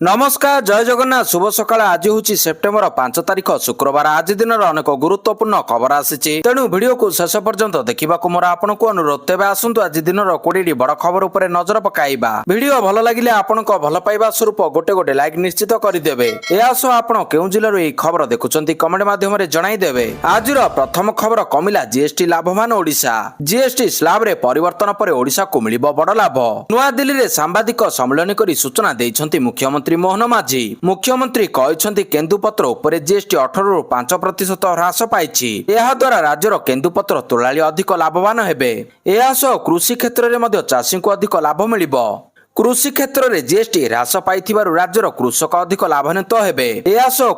नमस्कार जय जगन्नाथ शुभ सकाळ आज हूँ सेप्टेम्बर 5 तारिख शुक्रवार आज दिन अनेक गुरुत्वपूर्ण खबर आसी तेणु भिडियो को शेष पर्यंत देखा मोर आपन को अनुरोध तेज आसतु आज दिन 20 बड़ खबर उपर नजर पकाइबा भिडियो भल लगे आपण भल पाइबा स्वरूप गोटे गोटे लाइक निश्चित करदे या आपण केउ जिल्लार यह खबर देखुं कमेंट माध्यम जनईदेवे आज प्रथम खबर कमिला जीएसटी लाभवान ओडिशा जीएसटी स्लाब रे परिवर्तन पर ओडिशा को मिल बड़ लाभ नुआ दिल्ली में सांबादिक सम्मेलन कर सूचना देइछंती मुख्यमंत्री मोहन माझी मुख्यमंत्री कहते केन्दुपत्र उपर जीएसटी 18 रु 5% ह्रास पाई द्वारा राज्यर केन्दुपत्र तोलाली अधिक लाभवान हेबे कृषि क्षेत्र में चाषी को अधिक लाभ मिलिबो कृषि क्षेत्र में जीएसटी ह्रास पाई राज्यर कृषक अधिक लाभान्वित हेबे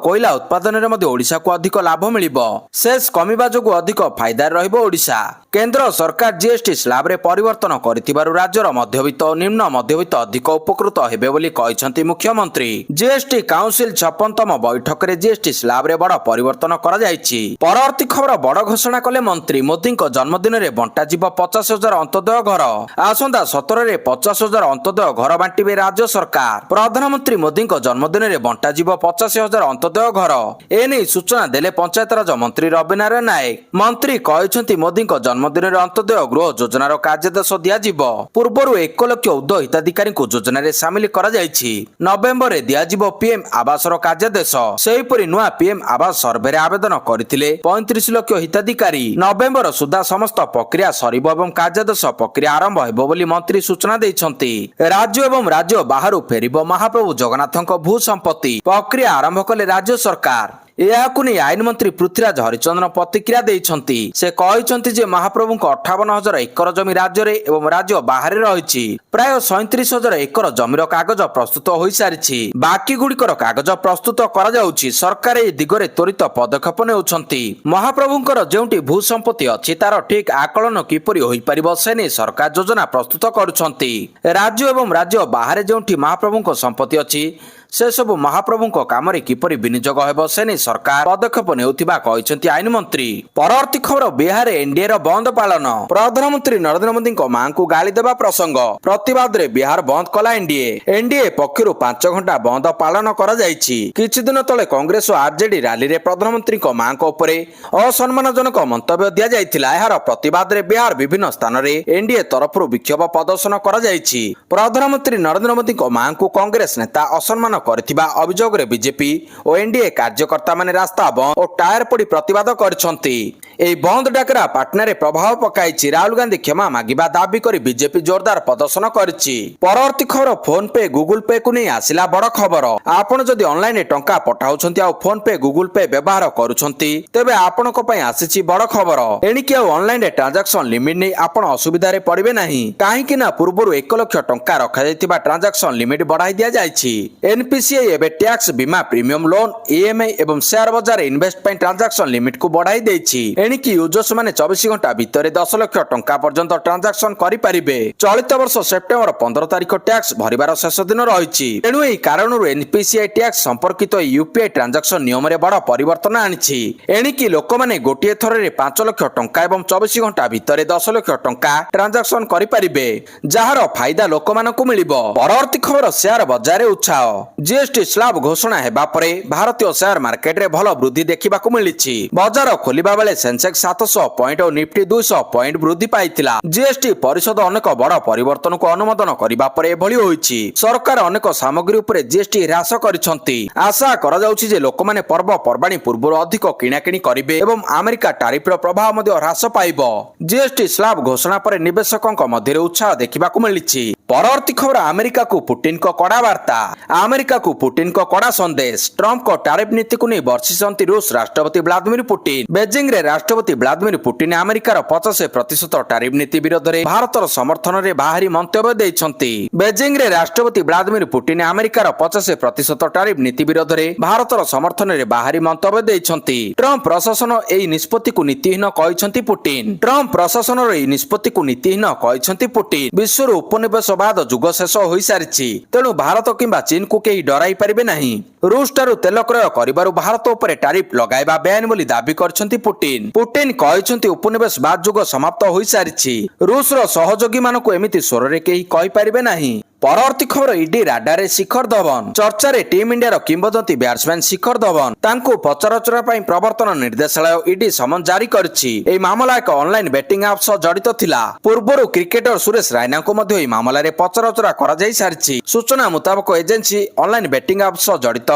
कोयला उत्पादन में ओडिशा को अधिक लाभ मिलिबो सेस कमिबा जोगु अधिक फायदा रहिबो ओडिशा केंद्र सरकार जीएसटी स्लाब रे परिवर्तन करिथिबारु राज्यर मध्यवित्त और निम्न मध्यवित्त अधिक उपकृत हेबे बोली कहिसंती मुख्यमंत्री जीएसटी काउंसिल 56तम बैठक रे जीएसटी स्लाब रे बड़ परिवर्तन करा जायछि परवर्ती खबर बड़ घोषणा कले मंत्री मोदी जन्मदिन रे बंटा जीव 50,000 अंत्योदय घर आसंता 17 रे 50,000 अंत्योदय घर बांटिबे राज्य सरकार प्रधानमंत्री मोदी जन्मदिन रे बंटा जीव 85,000 अंत्योदय घर एने सूचना देले पंचायतराज मंत्री रवि नारायण नायक मंत्री कहते मोदी जन्मदिन रे अंत्योदय गृह योजनार कार्यादेश दियाजिब पूर्वरु 1 लाख उद्योग हिताधिकारी योजना रे सामिल करा जायछि नवेम्बर रे दियाजिब पीएम आवासर कार्यादेश सेहिपरि नुआ पीएम आवास सर्वे रे आवेदन करथिले 35 लाख हिताधिकारी नवेम्बर सुधा समस्त प्रक्रिया सरिब एवं कार्यादेश प्रक्रिया आरंभ हेबो बोली मंत्री सूचना दैछंती राज्य एवं राज्य बाहरु फेरिबो महाप्रभु जगन्नाथक भू संपत्ति प्रक्रिया आरंभ कले राज्य सरकार यहाकु नहीं आईन मंत्री पृथ्वीराज हरिचंद्रन प्रतिक्रिया देइछंती से कहते जे महाप्रभु 58,000 एकर जमी राज्य रे एवं राज्य बाहर रही प्राय 37,000 एकर जमीर कागज प्रस्तुत हो सारी बाकी गुड़िकर कागज प्रस्तुत करा जाउछि सरकार ए दिगरे त्वरित पदक्षेप नेउछंती महाप्रभुंकर जेउटी भू संपत्ति अछि तार ठीक आकलन किपरि होई परिबो से नै सरकार योजना प्रस्तुत करुछंती राज्य एवं राज्य बाहर जेउटी महाप्रभुंक संपत्ति अछि से सब महाप्रभुंक काम रे किपरि विनियोग हेबो से नै सरकार पदक्षेप नेउथिबा कहिसंती आईन मंत्री परवर्ती खबर बिहार एनडीए रो बंद पालन प्रधानमंत्री नरेंद्र मोदी मां को गाली देबा प्रसंग प्रतिवाद रे बिहार बंद कला एनडीए पक्षरु 5 घंटा बंद पालन करा जायछि किछि दिन तले कांग्रेस और आरजेडी रैली रे प्रधानमंत्री मां को उपरे असम्मानजनक मंतव्य दिया जायथिला एहार प्रतिवाद रे बिहार विभिन्न स्थान रे एनडीए तरफरु विक्षोभ प्रदर्शन करा जायछि प्रधानमंत्री नरेंद्र मोदी मां को कांग्रेस नेता असम्मान करथिबा अभियोग रे बीजेपी और एनडीए कार्यकर्ता माने रास्ता बंद और टायर पड़ी प्रतिवाद करछंती एई बंद डाकरा पाटना रे प्रभाव पकाइछि राहुल गांधी क्षमा मागिबा दाबी करी बीजेपी जोरदार प्रदर्शन करछि परवर्ती खबर फोन पे गूगल पे को नै आसिला बड़ खबर आपण जदि ऑनलाइन रे टंका पठाउछंती आ फोन पे गूगल पे व्यवहार करूछंती तेबे आपण को पय आसीछि बड़ खबर एणिकि आ ऑनलाइन रे ट्रांजैक्शन लिमिट नै आपण असुविधा रे पड़िबे नाही काहे कि ना पूर्वरु 1 लाख टंका रखा जायतिबा ट्रांजैक्शन लिमिट बढ़ाई दिया जायछि एनपीसीआई एबे टैक्स बीमा प्रीमियम लोन ईएमआई एवं शेयर बाजार इन्वेस्ट पे ट्रांजैक्शन लिमिट को बढ़ाई देछि एणिकि यूजर्स माने 24 घंटा भितर 10 लाख टंका पर्यंत ट्रांजैक्शन करि परिबे चलित वर्ष सेप्टेम्बर 15 तारिख टैक्स भरिबार शेष दिन रहिछि एणु एई कारणरु एनपीसीआई टैक्स संपर्कित यूपीआई ट्रांजैक्शन नियम रे बड़ परिवर्तन आनिछि एणिकि लोक माने गोटिए थर रे 5 लाख टंका एवं 24 घंटा भितर 10 लाख टंका ट्रांजैक्शन करि परिबे जहार फायदा लोक मानकु मिलिबो परवर्ती खबर शेयर बाजार रे उत्साह जीएसटी स्लाब घोषणा हेबा परे भारतीय शेयर मार्केट रे भल वृद्धि देखिबा को मिलिछि बाजार खोलिबा बेले सेंसेक्स 700 पॉइंट और निफ्टी 200 पॉइंट वृद्धि पाइतिला जीएसटी परिषद अनेक बड़ परिवर्तन को अनुमोदन करिबा परे एभली होइछि सरकार अनेक सामग्री उपरे जीएसटी ह्रास करिसंती आशा करा जाउछि जे लोक माने पर्व पर्बाणी पूर्व अधिक किणाकिणी करिवे एवं अमेरिका टैरिफ रो प्रभाव मध्ये ह्रास पाइबो जीएसटी स्लाब घोषणा परे निवेशकक मध्ये उत्साह देखिबा को मिलिछि परवर्ती खबर अमेरिका को पुतिन को कड़ा वार्ता अमेरिका को पुतिन को कड़ा संदेश ट्रंप को टैरिफ नीति को नहीं वर्षिसंती रूस राष्ट्रपति व्लादिमीर पुतिन बेजिंग रे राष्ट्रपति व्लादिमीर पुतिन अमेरिकार 50% टैरिफ नीति विरोध में भारतर समर्थन रे बाहरी मंतव्य देइछंती बेजिंग रे राष्ट्रपति व्लादिमीर पुतिन अमेरिकार 50% टैरिफ नीति विरोध में भारतर समर्थन रे बाहरी मंतव्य देइछंती ट्रंप प्रशासन एई निष्पत्ति को नीतिहीन कहिसंती पुतिन ट्रंप प्रशासन रे निष्पत्ति को नीतिहीन कहिसंती पुतिन विश्व उपनिवेश बाद जुग शेष हो सारी तेणु भारत किंबा चीन को कहीं डराई पारिबे नहीं रूस ठारू तेल क्रय करिबारु भारत उपरे टैरिफ लगाइबा बेआईन बोली दाबी करछंती पुतिन कहछंती उपनिवेश बाद जुग समाप्त हो सारी रूस रो सहयोगी मानकु एमिति स्वर रे केही कहि पारिबे नहीं। ପରବର୍ତ୍ତୀ ଖବର ଇଡି ରାଡାରେ ଶିଖର ଧବନ ଚର୍ଚ୍ଚାରେ ଟିମ୍ ଇଣ୍ଡିଆର କିମ୍ବଦନ୍ତୀ ବ୍ୟାଟ୍ସମ୍ୟାନ ଶିଖର ଧବନ ତାଙ୍କୁ ପଚରାଉଚରା ପାଇଁ ପ୍ରବର୍ତ୍ତନ ନିର୍ଦ୍ଦେଶାଳୟ ଇଡି ସମନ ଜାରି କରିଛି। ଏହି ମାମଲା ଏକ ଅନଲାଇନ ବେଟିଂ ଆପ୍ ସହ ଜଡିତ ଥିଲା। ପୂର୍ବରୁ କ୍ରିକେଟର ସୁରେଶ ରାଇନାଙ୍କୁ ମଧ୍ୟ ଏହି ମାମଲାରେ ପଚରାଉଚରା କରାଯାଇ ସାରିଛି। ସୂଚନା ମୁତାବକ ଏଜେନ୍ସି ଅନଲାଇନ ବେଟିଂ ଆପ୍ ସହ ଜଡିତ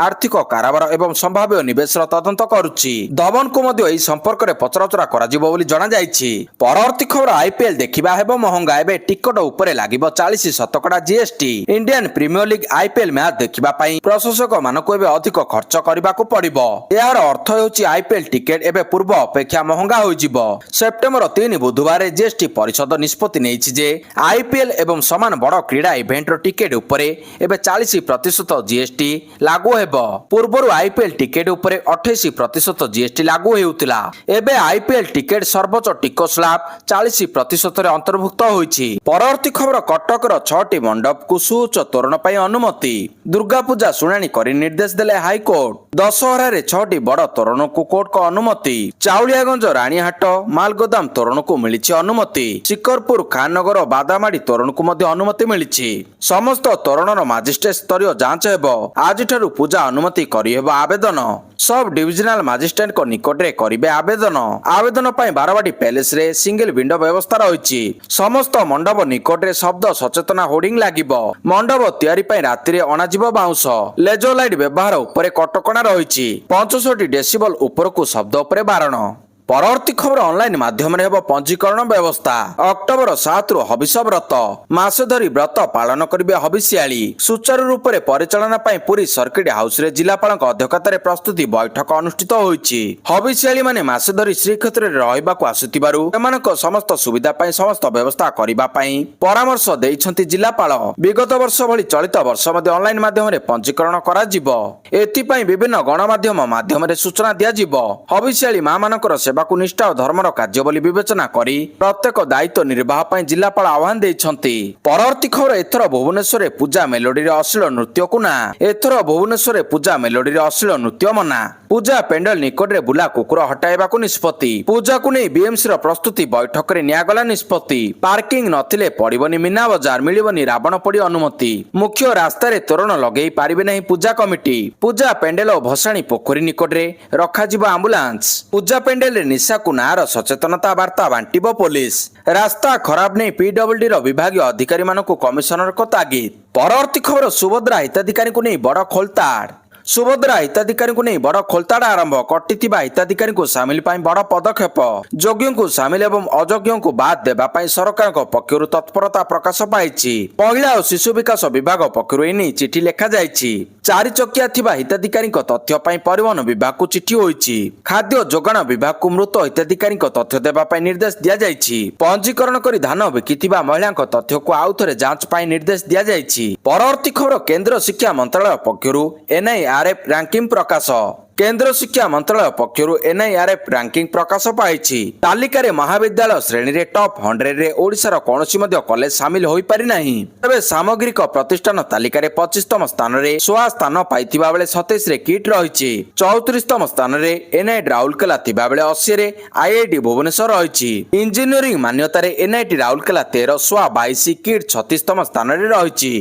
ଆର୍ଥିକ କାରବାର ଏବଂ ସମ୍ଭାବ୍ୟ ନିବେଶର ତଦନ୍ତ କରୁଛି। ଧବନଙ୍କୁ ମଧ୍ୟ ଏହି ସମ୍ପର୍କରେ ପଚରାଉଚରା କରାଯିବ ବୋଲି ଜଣାଯାଇଛି। ପରବର୍ତ୍ତୀ ଖବର ଆଇପିଏଲ ଦେଖିବା ହେବ ମହଙ୍ଗା। ଏବେ ଟିକଟ ଉପରେ ଲାଗିବ 40% GST. Indian premier league IPL match ଦେଖିବା ପାଇଁ ପ୍ରଶଂସକ ମାନଙ୍କୁ ଏବେ ଅଧିକ ଖର୍ଚ୍ଚ କରିବାକୁ ପଡିବ। ଏହାର ଅର୍ଥ ହେଉଛି ଆଇପିଏଲ ଟିକେଟ ଏବେ ପୂର୍ବ ଅପେକ୍ଷା ମହଙ୍ଗା ହୋଇଯିବ। ସେପ୍ଟେମ୍ବର 3 ବୁଧବାର ଜିଏସଟି ପରିଷଦ ନିଷ୍ପତ୍ତି ନେଇଛି ଯେ ଆଇପିଏଲ ଏବଂ ସମାନ ବଡ କ୍ରୀଡା ଇଭେଣ୍ଟର ଟିକେଟ ଉପରେ ଏବେ 40% ଜିଏସଟି ଲାଗୁ ହେବ। ପୂର୍ବରୁ ଆଇପିଏଲ ଟିକେଟ ଉପରେ 28% ଜିଏସଟି ଲାଗୁ ହେଉଥିଲା। ଏବେ ଆଇପିଏଲ ଟିକେଟ ସର୍ବୋଚ୍ଚ ଟିକସ ସ୍ଲାବ 40%ରେ ଅନ୍ତର୍ଭୁକ୍ତ ହୋଇଛି। ପରବର୍ତ୍ତୀ ଖବର କଟକର 6ଟି ମଣ୍ଡପକୁ ସୁଉଚ୍ଚ ତୋରଣ ପାଇଁ ଅନୁମତି। ଦୁର୍ଗା ପୂଜା ଶୁଣାଣି କରି ନିର୍ଦ୍ଦେଶ ଦେଲେ ହାଇକୋର୍ଟ। ଦଶହରାରେ 6ଟି ବଡ ତୋରଣକୁ କୋର୍ଟଙ୍କ ଅନୁମତି। ଚାଉଳିଆଗଞ୍ଜ ରାଣୀହାଟ ମାଲଗୋଦାମ ତୋରଣକୁ ମିଳିଛି ଅନୁମତି। ଶିକରପୁର ଖାନନଗର ବାଦାମାଡି ତୋରଣକୁ ମଧ୍ୟ ଅନୁମତି ମିଳିଛି। ସମସ୍ତ ତୋରଣର ମାଜିଷ୍ଟ୍ରେଟ ସ୍ତରୀୟ ଯାଞ୍ଚ ହେବ। ଆଜିଠାରୁ ପୂଜା ଅନୁମତି କରିହେବ ଆବେଦନ। ସବ୍ ଡିଭିଜନାଲ ମାଜିଷ୍ଟ୍ରେଟଙ୍କ ନିକଟରେ କରିବେ ଆବେଦନ। ଆବେଦନ ପାଇଁ ବାରବାଟୀ ପ୍ୟାଲେସରେ ସିଙ୍ଗଲ ୱିଣ୍ଡୋ ବ୍ୟବସ୍ଥା ରହିଛି। ସମସ୍ତ ମଣ୍ଡପ ନିକଟରେ ଶବ୍ଦ ସଚେତନା ହୋର୍ଡିଂ ଲାଗିବ। ମଣ୍ଡପ ତିଆରି ପାଇଁ ରାତିରେ ଅଣାଯିବ ବାଉଁଶ। ଲେଜର ଲାଇଟ୍ ବ୍ୟବହାର ଉପରେ କଟକଣା ରହିଛି। 65 ଡେସିବଲ ଉପରକୁ ଶବ୍ଦ ଉପରେ ବାରଣ। ପରବର୍ତ୍ତୀ ଖବର ଅନଲାଇନ ମାଧ୍ୟମରେ ହେବ ପଞ୍ଜୀକରଣ ବ୍ୟବସ୍ଥା। ଅକ୍ଟୋବର 7ରୁ ହବିଷ ବ୍ରତ ମାସ ଧରି ବ୍ରତ ପାଳନ କରିବେ ହବିଷ୍ୟାଳୀ। ସୁଚାରୁ ରୂପରେ ପରିଚାଳନା ପାଇଁ ପୁରୀ ସର୍କିଟ ହାଉସରେ ଜିଲ୍ଲାପାଳଙ୍କ ଅଧ୍ୟକ୍ଷତାରେ ପ୍ରସ୍ତୁତି ବୈଠକ ଅନୁଷ୍ଠିତ ହୋଇଛି। ହବିଷ୍ୟାଳୀ ମାନେ ମାସ ଧରି ଶ୍ରୀକ୍ଷେତ୍ରରେ ରହିବାକୁ ଆସୁଥିବାରୁ ସେମାନଙ୍କ ସମସ୍ତ ସୁବିଧା ପାଇଁ ସମସ୍ତ ବ୍ୟବସ୍ଥା କରିବା ପାଇଁ ପରାମର୍ଶ ଦେଇଛନ୍ତି ଜିଲ୍ଲାପାଳ। ବିଗତ ବର୍ଷ ଭଳି ଚଳିତ ବର୍ଷ ମଧ୍ୟ ଅନଲାଇନ ମାଧ୍ୟମରେ ପଞ୍ଜୀକରଣ କରାଯିବ। ଏଥିପାଇଁ ବିଭିନ୍ନ ଗଣମାଧ୍ୟମ ମାଧ୍ୟମରେ ସୂଚନା ଦିଆଯିବ। ହବିଷ୍ୟାଳୀ ମା ମାନଙ୍କର ସେବାକୁ ନିଷ୍ଠା ଓ ଧର୍ମର କାର୍ଯ୍ୟ ବୋଲି ବିବେଚନା କରି ପ୍ରତ୍ୟେକ ଦାୟିତ୍ୱ ନିର୍ବାହ ପାଇଁ ଜିଲ୍ଲାପାଳ ଆହ୍ୱାନ ଦେଇଛନ୍ତି। ପରବର୍ତ୍ତୀ ଖବର ଏଥର ଭୁବନେଶ୍ୱରରେ ପୂଜା ମେଲୋଡିରେ ଅଶ୍ଳୀଳ ନୃତ୍ୟକୁ ନା। ଏଥର ଭୁବନେଶ୍ୱରରେ ପୂଜା ମେଲୋଡିରେ ଅଶ୍ଳୀଳ ନୃତ୍ୟ ମନା। ପୂଜା ପେଣ୍ଡାଲ ନିକଟରେ ବୁଲା କୁକୁର ହଟାଇବାକୁ ନିଷ୍ପତ୍ତି। ପୂଜାକୁ ନେଇ ବିଏମସିର ପ୍ରସ୍ତୁତି ବୈଠକରେ ନିଆଗଲା ନିଷ୍ପତ୍ତି। ପାର୍କିଂ ନଥିଲେ ପଡିବନି ମୀନା ବଜାର, ମିଳିବନି ରାବଣ ପୋଡି ଅନୁମତି। ମୁଖ୍ୟ ରାସ୍ତାରେ ତୋରଣ ଲଗେଇ ପାରିବେ ନାହିଁ ପୂଜା କମିଟି। ପୂଜା ପେଣ୍ଡାଲ ଓ ଭସାଣୀ ପୋଖରୀ ନିକଟରେ ରଖାଯିବ ଆମ୍ବୁଲାନ୍ସ। ପୂଜା ପେଣ୍ଡାଲରେ ନିଶାକୁ ନାଁର ସଚେତନତା ବାର୍ତ୍ତା ବାଣ୍ଟିବ ପୋଲିସ। ରାସ୍ତା ଖରାପ ନେଇ ପିଡବ୍ଲ୍ୟୁଡିର ବିଭାଗୀୟ ଅଧିକାରୀମାନଙ୍କୁ କମିଶନରଙ୍କ ତାଗିଦ। ପରବର୍ତ୍ତୀ ଖବର ସୁଭଦ୍ରା ହିତାଧିକାରୀଙ୍କୁ ନେଇ ବଡ ଖୋଳତାଡ। ସୁଭଦ୍ରା ହିତାଧିକାରୀଙ୍କୁ ନେଇ ବଡ ଖୋଳତାଡ ଆରମ୍ଭ। କଟିଥିବା ହିତାଧିକାରୀଙ୍କୁ ସାମିଲ ପାଇଁ ବଡ ପଦକ୍ଷେପ। ଯୋଗ୍ୟଙ୍କୁ ସାମିଲ ଏବଂ ଅଯୋଗ୍ୟଙ୍କୁ ବାଦ ଦେବା ପାଇଁ ସରକାରଙ୍କ ପକ୍ଷରୁ ତତ୍ପରତା ପ୍ରକାଶ ପାଇଛି। ମହିଳା ଓ ଶିଶୁ ବିକାଶ ବିଭାଗ ପକ୍ଷରୁ ଏନେଇ ଚିଠି ଲେଖାଯାଇଛି। 4 ଚକିଆ ଥିବା ହିତାଧିକାରୀଙ୍କ ତଥ୍ୟ ପାଇଁ ପରିବହନ ବିଭାଗକୁ ଚିଠି ହୋଇଛି। ଖାଦ୍ୟ ଯୋଗାଣ ବିଭାଗକୁ ମୃତ ହିତାଧିକାରୀଙ୍କ ତଥ୍ୟ ଦେବା ପାଇଁ ନିର୍ଦ୍ଦେଶ ଦିଆଯାଇଛି। ପଞ୍ଜୀକରଣ କରି ଧାନ ବିକିଥିବା ମହିଳାଙ୍କ ତଥ୍ୟକୁ ଆଉଥରେ ଯାଞ୍ଚ ପାଇଁ ନିର୍ଦ୍ଦେଶ ଦିଆଯାଇଛି। ପରବର୍ତ୍ତୀ ଖବର କେନ୍ଦ୍ର ଶିକ୍ଷା ମନ୍ତ୍ରାଳୟ ପକ୍ଷରୁ ଏନ୍ଆଇଆର୍ଏଫ୍ ରାଙ୍କିଂ ପ୍ରକାଶ। କେନ୍ଦ୍ର ଶିକ୍ଷା ମନ୍ତ୍ରାଳୟ ପକ୍ଷରୁ ଏନ୍ଆଇଆର୍ଏଫ୍ ରାଙ୍କିଂ ପ୍ରକାଶ ପାଇଛି। ତାଲିକାରେ ମହାବିଦ୍ୟାଳୟ ଶ୍ରେଣୀରେ ଟପ୍ 100ରେ ଓଡ଼ିଶାର କୌଣସି ମଧ୍ୟ କଲେଜ ସାମିଲ ହୋଇପାରି ନାହିଁ। ତେବେ ସାମଗ୍ରିକ ପ୍ରତିଷ୍ଠାନ ତାଲିକାରେ 25ତମ ସ୍ଥାନରେ SOA ସ୍ଥାନ ପାଇଥିବା ବେଳେ 27ରେ କିଟ୍ ରହିଛି। 34ତମ ସ୍ଥାନରେ ଏନ୍ଆଇଟି ରାଉରକେଲା ଥିବା ବେଳେ 80ରେ ଆଇଆଇଟି ଭୁବନେଶ୍ୱର ରହିଛି। ଇଞ୍ଜିନିୟରିଂ ମାନ୍ୟତାରେ ଏନ୍ଆଇଟି ରାଉରକେଲା 13, SOA 22, କିଟ୍ 36ତମ ସ୍ଥାନରେ ରହିଛି।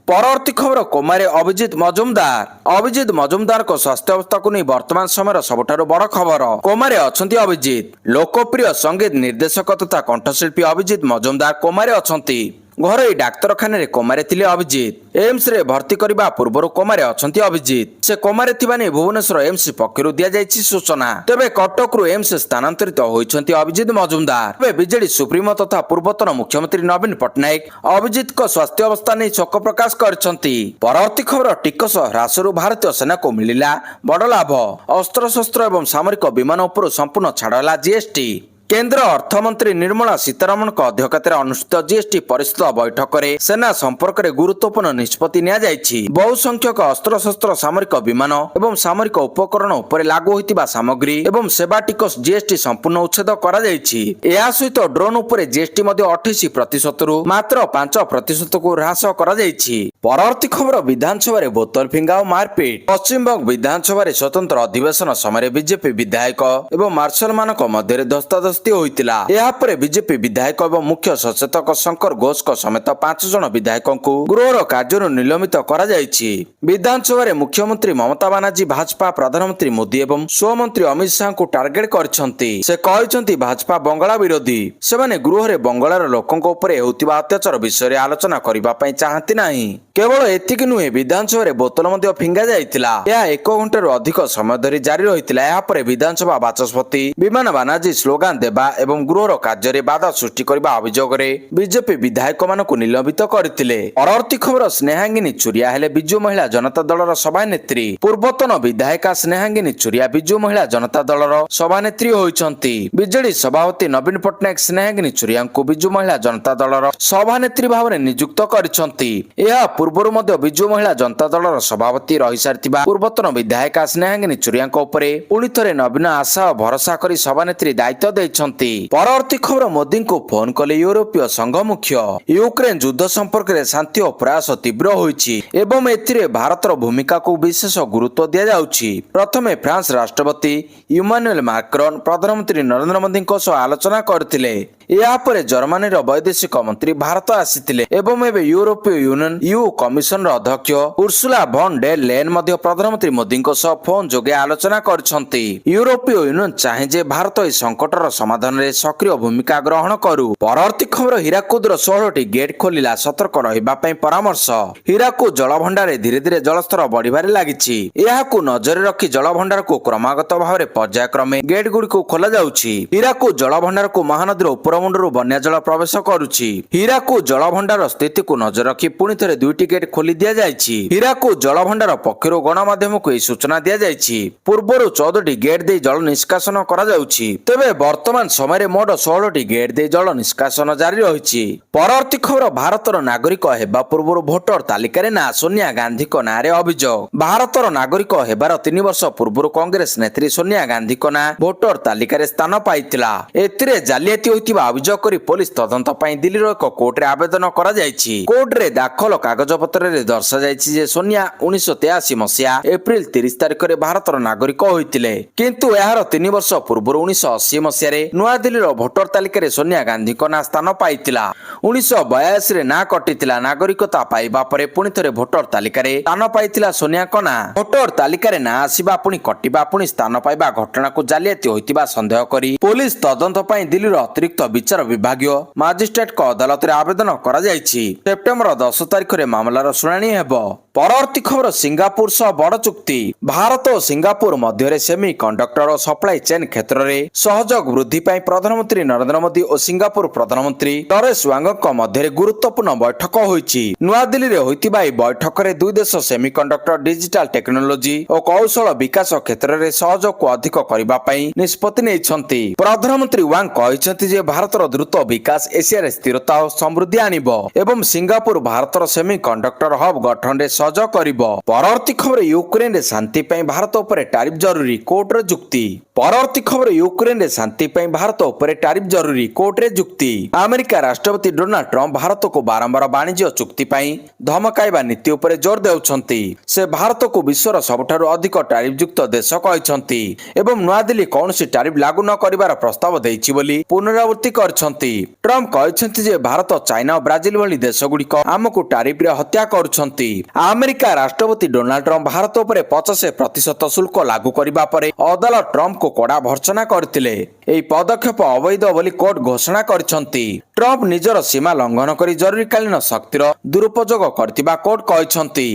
ପରବର୍ତ୍ତୀ ଖବର କୋମାରେ ଅଭିଜିତ ମଜୁମଦାର। ଅଭିଜିତ ମଜୁମଦାରଙ୍କ ସ୍ୱାସ୍ଥ୍ୟ ଅବସ୍ଥାକୁ ନେଇ ବର୍ତ୍ତମାନ ସମୟର ସବୁଠାରୁ ବଡ଼ ଖବର। କୋମାରେ ଅଛନ୍ତି ଅଭିଜିତ। ଲୋକପ୍ରିୟ ସଙ୍ଗୀତ ନିର୍ଦ୍ଦେଶକ ତଥା କଣ୍ଠଶିଳ୍ପୀ ଅଭିଜିତ ମଜୁମଦାର କୋମାରେ ଅଛନ୍ତି। ଘରୋଇ ଡାକ୍ତରଖାନାରେ କୋମାରେ ଥିଲେ ଅଭିଜିତ। ଏମ୍ସରେ ଭର୍ତ୍ତି କରିବା ପୂର୍ବରୁ କୋମାରେ ଅଛନ୍ତି ଅଭିଜିତ। ସେ କୋମାରେ ଥିବା ନେଇ ଭୁବନେଶ୍ୱର ଏମ୍ସ ପକ୍ଷରୁ ଦିଆଯାଇଛି ସୂଚନା। ତେବେ କଟକରୁ ଏମ୍ସ ସ୍ଥାନାନ୍ତରିତ ହୋଇଛନ୍ତି ଅଭିଜିତ ମଜୁମଦାର। ତେବେ ବିଜେଡି ସୁପ୍ରିମୋ ତଥା ପୂର୍ବତନ ମୁଖ୍ୟମନ୍ତ୍ରୀ ନବୀନ ପଟ୍ଟନାୟକ ଅଭିଜିତଙ୍କ ସ୍ୱାସ୍ଥ୍ୟ ଅବସ୍ଥା ନେଇ ଶୋକ ପ୍ରକାଶ କରିଛନ୍ତି। ପରବର୍ତ୍ତୀ ଖବର ଟିକସ ହ୍ରାସରୁ ଭାରତୀୟ ସେନାକୁ ମିଳିଲା ବଡ଼ ଲାଭ। ଅସ୍ତ୍ରଶସ୍ତ୍ର ଏବଂ ସାମରିକ ବିମାନ ଉପରୁ ସମ୍ପୂର୍ଣ୍ଣ ଛାଡ଼ ହେଲା ଜିଏସଟି। କେନ୍ଦ୍ର ଅର୍ଥମନ୍ତ୍ରୀ ନିର୍ମଳା ସୀତାରମଣଙ୍କ ଅଧ୍ୟକ୍ଷତାରେ ଅନୁଷ୍ଠିତ ଜିଏସଟି ପରିଷଦ ବୈଠକରେ ସେନା ସମ୍ପର୍କରେ ଗୁରୁତ୍ୱପୂର୍ଣ୍ଣ ନିଷ୍ପତ୍ତି ନିଆଯାଇଛି। ବହୁ ସଂଖ୍ୟକ ଅସ୍ତ୍ରଶସ୍ତ୍ର, ସାମରିକ ବିମାନ ଏବଂ ସାମରିକ ଉପକରଣ ଉପରେ ଲାଗୁ ହୋଇଥିବା ସାମଗ୍ରୀ ଏବଂ ସେବା ଟିକସ ଜିଏସଟି ସମ୍ପୂର୍ଣ୍ଣ ଉଚ୍ଛେଦ କରାଯାଇଛି। ଏହା ସହିତ ଡ୍ରୋନ୍ ଉପରେ ଜିଏସଟି ମଧ୍ୟ 28%ରୁ ମାତ୍ର 5%କୁ ହ୍ରାସ କରାଯାଇଛି। ପରବର୍ତ୍ତୀ ଖବର ବିଧାନସଭାରେ ବୋତଲ ଫିଙ୍ଗା ଓ ମାରପିଟ। ପଶ୍ଚିମବଙ୍ଗ ବିଧାନସଭାରେ ସ୍ୱତନ୍ତ୍ର ଅଧିବେଶନ ସମୟରେ ବିଜେପି ବିଧାୟକ ଏବଂ ମାର୍ଶାଲ ମାନଙ୍କ ମଧ୍ୟରେ ଧସ୍ତାଧସ୍ତି ହୋଇଥିଲା। ଏହାପରେ ବିଜେପି ବିଧାୟକ ଏବଂ ମୁଖ୍ୟ ସଚେତକ ଶଙ୍କର ଘୋଷଙ୍କ ସମେତ 5 ଜଣ ବିଧାୟକଙ୍କୁ ଗୃହର କାର୍ଯ୍ୟରୁ ନିଲମ୍ବିତ କରାଯାଇଛି। ବିଧାନସଭାରେ ମୁଖ୍ୟମନ୍ତ୍ରୀ ମମତା ବାନାର୍ଜୀ ଭାଜପା ପ୍ରଧାନମନ୍ତ୍ରୀ ମୋଦି ଏବଂ ସ୍ୱମନ୍ତ୍ରୀ ଅମିତ ଶାହଙ୍କୁ ଟାର୍ଗେଟ କରିଛନ୍ତି। ସେ କହିଛନ୍ତି ଭାଜପା ବଙ୍ଗଳା ବିରୋଧୀ। ସେମାନେ ଗୃହରେ ବଙ୍ଗଳାର ଲୋକଙ୍କ ଉପରେ ହେଉଥିବା ଅତ୍ୟାଚାର ବିଷୟରେ ଆଲୋଚନା କରିବା ପାଇଁ ଚାହାନ୍ତି ନାହିଁ। କେବଳ ଏତିକି ନୁହେଁ, ବିଧାନସଭାରେ ବୋତଲ ମଧ୍ୟ ଫିଙ୍ଗା ଯାଇଥିଲା। ଏହା 1 ଘଣ୍ଟାରୁ ଅଧିକ ସମୟ ଧରି ଜାରି ରହିଥିଲା। ଏହାପରେ ବିଧାନସଭା ବାଚସ୍ପତି ବିମାନ ବାନାର୍ଜୀ ସ୍ଲୋଗାନ ଦେବା ଏବଂ ଗୃହର କାର୍ଯ୍ୟରେ ବାଧା ସୃଷ୍ଟି କରିବା ଅଭିଯୋଗରେ ବିଜେପି ବିଧାୟକମାନଙ୍କୁ ନିଲମ୍ବିତ କରିଥିଲେ। ପରବର୍ତ୍ତୀ ଖବର ସ୍ନେହାଙ୍ଗିନୀ ଚୁରିଆ ହେଲେ ବିଜୁ ମହିଳା ଜନତା ଦଳର ସଭାନେତ୍ରୀ। ପୂର୍ବତନ ବିଧାୟିକା ସ୍ନେହାଙ୍ଗିନୀ ଚୁରିଆ ବିଜୁ ମହିଳା ଜନତା ଦଳର ସଭାନେତ୍ରୀ ହୋଇଛନ୍ତି। ବିଜେଡି ସଭାପତି ନବୀନ ପଟ୍ଟନାୟକ ସ୍ନେହାଙ୍ଗିନୀ ଚୁରିଆଙ୍କୁ ବିଜୁ ମହିଳା ଜନତା ଦଳର ସଭାନେତ୍ରୀ ଭାବରେ ନିଯୁକ୍ତ କରିଛନ୍ତି। ଏହା ପୂର୍ବରୁ ମଧ୍ୟ ବିଜୁ ମହିଳା ଜନତା ଦଳର ସଭାପତି ରହିସାରିଥିବା ପୂର୍ବତନ ବିଧାୟିକା ସ୍ନେହାଙ୍ଗିନୀ ଚୁରିଆଙ୍କ ଉପରେ ପୁଣି ଥରେ ନବୀନ ଆଶା ଓ ଭରସା କରି ସଭାନେତ୍ରୀ ଦାୟିତ୍ୱ ଦେଇଛନ୍ତି। ପରବର୍ତ୍ତୀ ଖବର ମୋଦିଙ୍କୁ ଫୋନ କଲେ ୟୁରୋପୀୟ ସଂଘ ମୁଖ୍ୟ। ୟୁକ୍ରେନ ଯୁଦ୍ଧ ସମ୍ପର୍କରେ ଶାନ୍ତି ଓ ପ୍ରୟାସ ତୀବ୍ର ହୋଇଛି ଏବଂ ଏଥିରେ ଭାରତର ଭୂମିକାକୁ ବିଶେଷ ଗୁରୁତ୍ୱ ଦିଆଯାଉଛି। ପ୍ରଥମେ ଫ୍ରାନ୍ସ ରାଷ୍ଟ୍ରପତି ଇମାନୁଏଲ ମାକ୍ରନ ପ୍ରଧାନମନ୍ତ୍ରୀ ନରେନ୍ଦ୍ର ମୋଦିଙ୍କ ସହ ଆଲୋଚନା କରିଥିଲେ। ଏହାପରେ ଜର୍ମାନୀର ବୈଦେଶିକ ମନ୍ତ୍ରୀ ଭାରତ ଆସିଥିଲେ ଏବଂ ଏବେ ୟୁରୋପୀୟ ୟୁନିୟନ ୟୁ କମିଶନର ଅଧ୍ୟକ୍ଷ ଉର୍ସୁଲା ଭନ୍ ଡେର ଲେନ୍ ମଧ୍ୟ ପ୍ରଧାନମନ୍ତ୍ରୀ ମୋଦିଙ୍କ ସହ ଫୋନ ଯୋଗେ ଆଲୋଚନା କରିଛନ୍ତି। ୟୁରୋପୀୟ ୟୁନିୟନ ଚାହେଁ ଯେ ଭାରତ ଏହି ସଂକଟର ସମାଧାନରେ ସକ୍ରିୟ ଭୂମିକା ଗ୍ରହଣ କରୁ। ପରବର୍ତ୍ତୀ ଖବର ହୀରାକୁଦର 16ଟି ଗେଟ୍ ଖୋଲିଲା, ସତର୍କ ରହିବା ପାଇଁ ପରାମର୍ଶ। ହୀରାକୁଦ ଜଳଭଣ୍ଡାରରେ ଧୀରେ ଧୀରେ ଜଳସ୍ତର ବଢିବାରେ ଲାଗିଛି। ଏହାକୁ ନଜରରେ ରଖି ଜଳଭଣ୍ଡାରକୁ କ୍ରମାଗତ ଭାବରେ ପର୍ଯ୍ୟାୟକ୍ରମେ ଗେଟ୍ ଗୁଡିକୁ ଖୋଲାଯାଉଛି। ହୀରାକୁଦ ଜଳଭଣ୍ଡାରକୁ ମହାନଦୀର ଉପରମୁଣ୍ଡରୁ ବନ୍ୟା ଜଳ ପ୍ରବେଶ କରୁଛି। ହୀରାକୁଦ ଜଳଭଣ୍ଡାର ସ୍ଥିତିକୁ ନଜର ରଖି ପୁଣି ଥରେ 2ଟି ଗେଟ୍ ଖୋଲି ଦିଆଯାଇଛି। ହୀରାକୁଦ ଜଳଭଣ୍ଡାର ପକ୍ଷରୁ ଗଣମାଧ୍ୟମକୁ ଏହି ସୂଚନା ଦିଆଯାଇଛି। ପୂର୍ବରୁ 14ଟି ଗେଟ୍ ଦେଇ ଜଳ ନିଷ୍କାସନ କରାଯାଉଛି। ତେବେ ବର୍ତ୍ତମାନ ସମୟରେ ମୋଟ 16ଟି ଗେଟ୍ ଦେଇ ଜଳ ନିଷ୍କାସନ ଜାରି ରହିଛି। ପରବର୍ତ୍ତୀ ଖବର ଭାରତର ନାଗରିକ ହେବା ପୂର୍ବରୁ ଭୋଟର ତାଲିକାରେ ନାଁ, ସୋନିଆ ଗାନ୍ଧୀଙ୍କ ନାଁରେ ଅଭିଯୋଗ। ଭାରତର ନାଗରିକ ହେବାର 3 ବର୍ଷ ପୂର୍ବରୁ କଂଗ୍ରେସ ନେତ୍ରୀ ସୋନିଆ ଗାନ୍ଧୀଙ୍କ ନାଁ ଭୋଟର ତାଲିକାରେ ସ୍ଥାନ ପାଇଥିଲା। ଏଥିରେ ଜାଲିଆତି ହୋଇଥିବା ଅଭିଯୋଗ କରି ପୋଲିସ ତଦନ୍ତ ପାଇଁ ଦିଲ୍ଲୀର ଏକ କୋର୍ଟରେ ଆବେଦନ କରାଯାଇଛି। କୋର୍ଟରେ ଦାଖଲ କାଗଜପତ୍ରରେ ଦର୍ଶାଯାଇଛି ଯେ ସୋନିଆ 1983 ମସିହା ଏପ୍ରିଲ 30 ତାରିଖରେ ଭାରତର ନାଗରିକ ହୋଇଥିଲେ, କିନ୍ତୁ ଏହାର 3 ବର୍ଷ ପୂର୍ବରୁ 1980 ମସିହାରେ ନୂଆଦିଲ୍ଲୀର ଭୋଟର ତାଲିକାରେ ସୋନିଆ ଗାନ୍ଧୀଙ୍କ ନାଁ ସ୍ଥାନ ପାଇଥିଲା। 1982ରେ ନାଁ କଟିଥିଲା। ନାଗରିକତା ପାଇବା ପରେ ପୁଣି ଥରେ ଭୋଟର ତାଲିକାରେ ସ୍ଥାନ ପାଇଥିଲା ସୋନିଆଙ୍କ ନାଁ। ଭୋଟର ତାଲିକାରେ ନାଁ ଆସିବା, ପୁଣି କଟିବା, ପୁଣି ସ୍ଥାନ ପାଇବା ଘଟଣାକୁ ଜାଲିଆତି ହୋଇଥିବା ସନ୍ଦେହ କରି ପୋଲିସ ତଦନ୍ତ ପାଇଁ ଦିଲ୍ଲୀର ଅତିରିକ୍ତ ବିଚାର ବିଭାଗୀୟ ମାଜିଷ୍ଟ୍ରେଟଙ୍କ ଅଦାଲତରେ ଆବେଦନ କରାଯାଇଛି। ସେପ୍ଟେମ୍ବର 10 ତାରିଖରେ ମାମଲାର ଶୁଣାଣି ହେବ। ପରବର୍ତ୍ତୀ ଖବର ସିଙ୍ଗାପୁର ସହ ବଡ଼ ଚୁକ୍ତି। ଭାରତ ଓ ସିଙ୍ଗାପୁର ମଧ୍ୟରେ ସେମି କଣ୍ଡକ୍ଟର ଓ ସପ୍ଲାଇ ଚେନ୍ କ୍ଷେତ୍ରରେ ସହଯୋଗ ବୃଦ୍ଧି ପାଇଁ ପ୍ରଧାନମନ୍ତ୍ରୀ ନରେନ୍ଦ୍ର ମୋଦି ଓ ସିଙ୍ଗାପୁର ପ୍ରଧାନମନ୍ତ୍ରୀ ଲରେନ୍ସ ୱାଙ୍ଗଙ୍କ ମଧ୍ୟରେ ଗୁରୁତ୍ୱପୂର୍ଣ୍ଣ ବୈଠକ ହୋଇଛି। ନୂଆଦିଲ୍ଲୀରେ ହୋଇଥିବା ଏହି ବୈଠକରେ ଦୁଇ ଦେଶ ସେମି କଣ୍ଡକ୍ଟର, ଡିଜିଟାଲ ଟେକ୍ନୋଲୋଜି ଓ କୌଶଳ ବିକାଶ କ୍ଷେତ୍ରରେ ସହଯୋଗକୁ ଅଧିକ କରିବା ପାଇଁ ନିଷ୍ପତ୍ତି ନେଇଛନ୍ତି। ପ୍ରଧାନମନ୍ତ୍ରୀ ୱାଙ୍ଗ କହିଛନ୍ତି ଯେ ଭାରତର ଦ୍ରୁତ ବିକାଶ ଏସିଆରେ ସ୍ଥିରତା ଓ ସମୃଦ୍ଧି ଆଣିବ ଏବଂ ସିଙ୍ଗାପୁର ଭାରତର ସେମି କଣ୍ଡକ୍ଟର ହବ୍ ଗଠନରେ ସହଯୋଗ କରିବ। ପରବର୍ତ୍ତୀ ଖବର ୟୁକ୍ରେନରେ ଶାନ୍ତି ପାଇଁ ଭାରତ ଉପରେ ଟାରିଫ ଜରୁରୀ, କୋର୍ଟର ଯୁକ୍ତି। ପରବର୍ତ୍ତୀ ଖବର ୟୁକ୍ରେନରେ ଶାନ୍ତି ପାଇଁ ଭାରତ ଉପରେ ଟାରିଫ ଜରୁରୀ, କୋର୍ଟରେ ଯୁକ୍ତି। ଆମେରିକା ରାଷ୍ଟ୍ରପତି ଡୋନାଲ୍ଡ ଟ୍ରମ୍ପ ଭାରତକୁ ବାରମ୍ବାର ବାଣିଜ୍ୟ ଚୁକ୍ତି ପାଇଁ ଧମକାଇବା ନୀତି ଉପରେ ଜୋର ଦେଉଛନ୍ତି। ସେ ଭାରତକୁ ବିଶ୍ୱର ସବୁଠାରୁ ଅଧିକ ଟାରିଫ ଯୁକ୍ତ ଦେଶ କହିଛନ୍ତି ଏବଂ ନୂଆଦିଲ୍ଲୀ କୌଣସି ଟାରିଫ ଲାଗୁ ନ କରିବାର ପ୍ରସ୍ତାବ ଦେଇଛି ବୋଲି ପୁନରାବୃତ୍ତି କରିଛନ୍ତି। ଟ୍ରମ୍ପ କହିଛନ୍ତି ଯେ ଭାରତ, ଚାଇନା ଓ ବ୍ରାଜିଲ ଭଳି ଦେଶଗୁଡ଼ିକ ଆମକୁ ଟାରିଫରେ ହତ୍ୟା କରୁଛନ୍ତି। ଆମେରିକା ରାଷ୍ଟ୍ରପତି ଡୋନାଲ୍ଡ ଟ୍ରମ୍ପ ଭାରତ ଉପରେ 50% ଶୁଳ୍କ ଲାଗୁ କରିବା ପରେ ଅଦାଲତ ଟ୍ରମ୍ପଙ୍କୁ କଡ଼ା ଭର୍ତ୍ସନା କରିଥିଲେ। ଏହି ପଦକ୍ଷେପ ଅବୈଧ ବୋଲି କୋର୍ଟ ଘୋଷଣା କରିଛନ୍ତି। ଟ୍ରମ୍ପ ନିଜର ସୀମା ଲଙ୍ଘନ କରି ଜରୁରୀକାଳୀନ ଶକ୍ତିର ଦୁରୁପଯୋଗ କରିଥିବା କୋର୍ଟ କହିଛନ୍ତି।